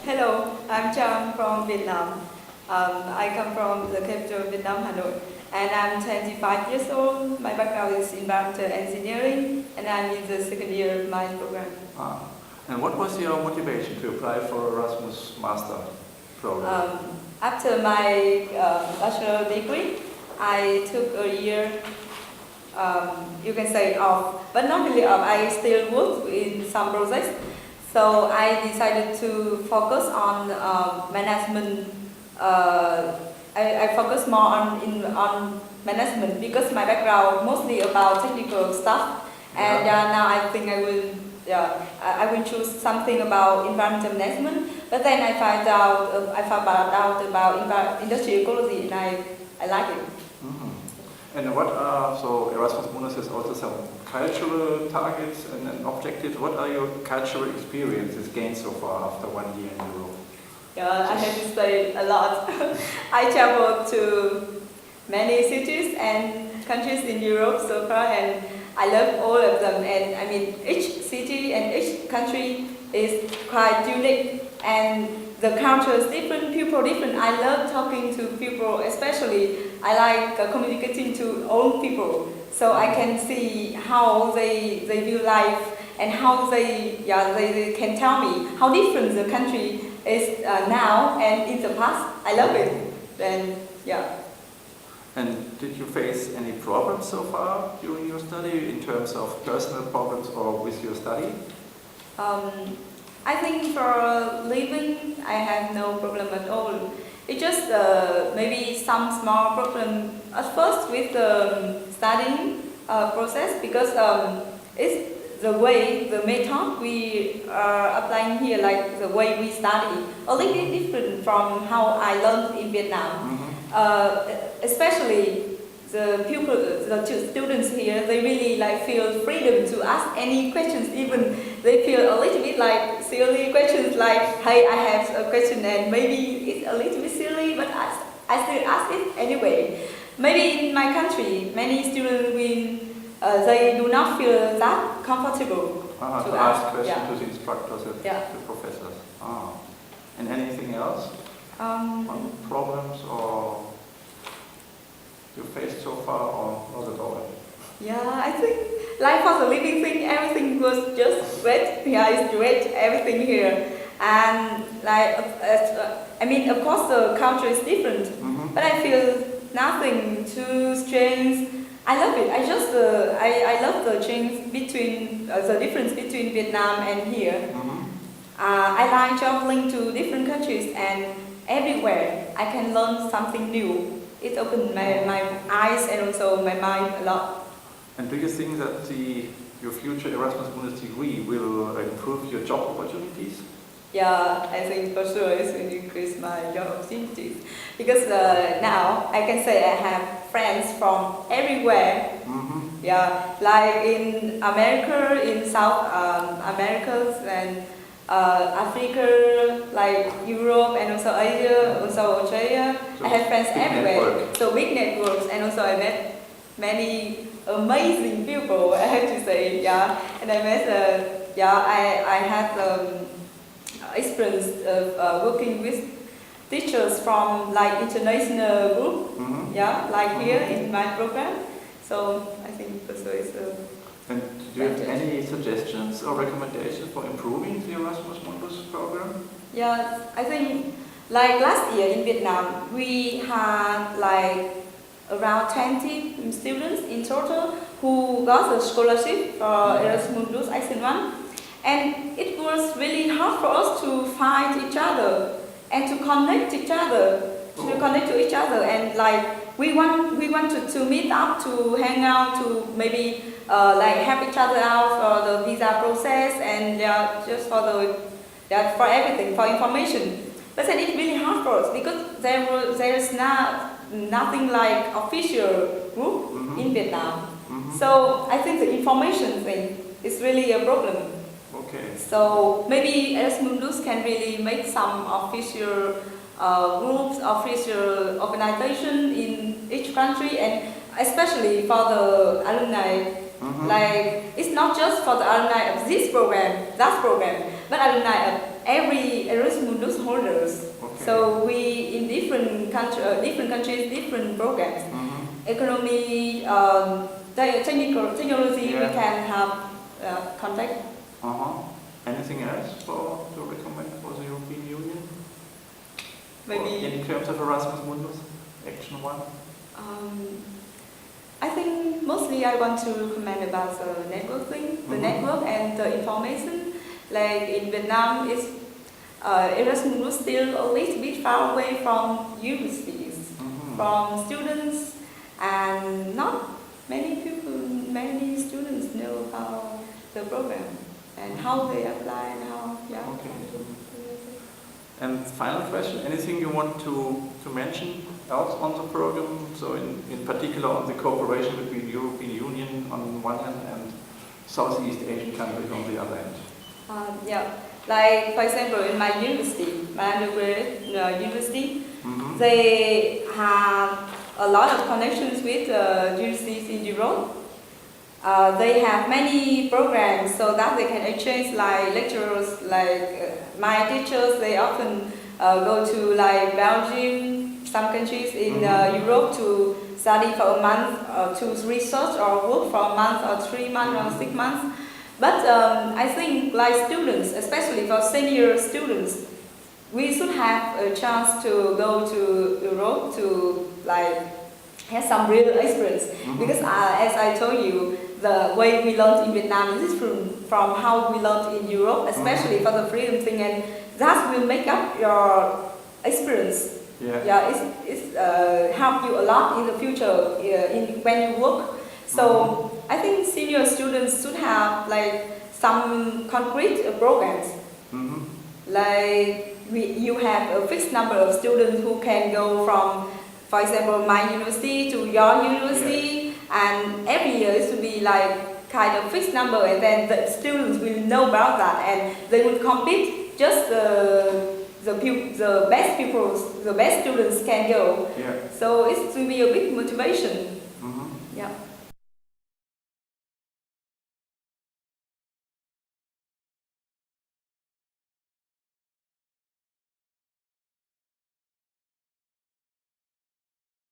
Hello, I'm Trang from Vietnam. I come from the capital of Vietnam, Hanoi, and I'm 25 years old. My background is environmental engineering, and I'm in the second year of my program. And what was your motivation to apply for Erasmus Master program? After my bachelor degree, I took a year, you can say off, but not really off. I still work in some projects. So I decided to focus on management. I focus more on management because my background mostly about technical stuff, and now I think I will choose something about environmental management. But then I found out about industrial ecology, and I like it. And what are, so Erasmus Mundus has also some cultural targets and objectives. What are your cultural experiences gained so far after 1 year in Europe? Yeah, I have to say a lot. I traveled to many cities and countries in Europe so far, and I love all of them. And I mean, each city and each country is quite unique, and the culture is different, people different. I love talking to people, especially I like communicating to old people, so I can see how they view life and how they can tell me how different the country is now and in the past. I love it. Then And did you face any problems so far during your study in terms of personal problems or with your study? I think for living, I have no problem at all. It's just maybe some small problem at first with the studying process, because it's the way, the method we are applying here, like the way we study, a little bit different from how I learned in Vietnam. Especially the students here, they really feel freedom to ask any questions. Even they feel a little bit like silly questions, like, hey, I have a question and maybe it's a little bit silly, but I still ask it anyway. Maybe in my country, many students they do not feel that comfortable to ask questions to the instructors and the professors. And anything else? Problems or you faced so far, or not at all? Yeah, I think life was a living thing. Everything was just great. Yeah, it's great. Everything here, and I mean, of course, the culture is different, but I feel nothing too strange. I love it. I love the change between the difference between Vietnam and here. I like traveling to different countries, and everywhere I can learn something new. It opened my eyes and also my mind a lot. And do you think that your future Erasmus Mundus degree will improve your job opportunities? Yeah, I think for sure it will increase my job opportunities, because now I can say I have friends from everywhere. Yeah, like in America, in South America, and Africa, like Europe, and also Asia, also Australia. So I have friends everywhere. Network. So big networks, and also I met many amazing people. I have to say, and I met I had experience of working with teachers from like international group. Like here in my program. So I think also it's a. And do you have any suggestions or recommendations for improving the Erasmus Mundus program? Yeah, I think like last year in Vietnam, we had like around 20 students in total who got a scholarship for Erasmus Mundus Action 1. And it was really hard for us to find each other and to connect each other, to each other. And like we wanted to meet up, to hang out, to maybe help each other out for the visa process, and just for everything, for information. But then it's really hard for us because there's nothing like official group in Vietnam. So I think the information thing is really a problem. Okay. So maybe Erasmus Mundus can really make some official groups, official organization in each country, and especially for the alumni. Like, it's not just for the alumni of this program, that program, but alumni of every Erasmus Mundus holders. Okay. So we in different countries, different programs. Economy, technology, we can have contact. Anything else to recommend for the European Union? Maybe in terms of Erasmus Mundus, Action 1? I think mostly I want to recommend about the networking, the network and the information. Like in Vietnam, Erasmus Mundus still a little bit far away from universities, from students, and not many students know about the program and how they apply and how. Okay. And final question, anything you want to mention else on the program? So in particular on the cooperation between European Union on one hand and Southeast Asian countries on the other hand? Like for example in my university, my undergraduate university, they have a lot of connections with universities in Europe. They have many programs so that they can exchange like lecturers, like my teachers, they often go to like Belgium, some countries in Europe to study for a month, to research or work for a month or 3 months or 6 months. But I think like students, especially for senior students, we should have a chance to go to Europe to like have some real experience. Because as I told you, the way we learned in Vietnam is different from how we learned in Europe, especially for the freedom thing, and that will make up your experience. It's help you a lot in the future when you work. So I think senior students should have like some concrete programs. Like you have a fixed number of students who can go from, for example, my university to your university, and every year it should be like kind of fixed number, and then the students will know about that, and they will compete. Just the best pupils, the best students can go. So it will be a big motivation.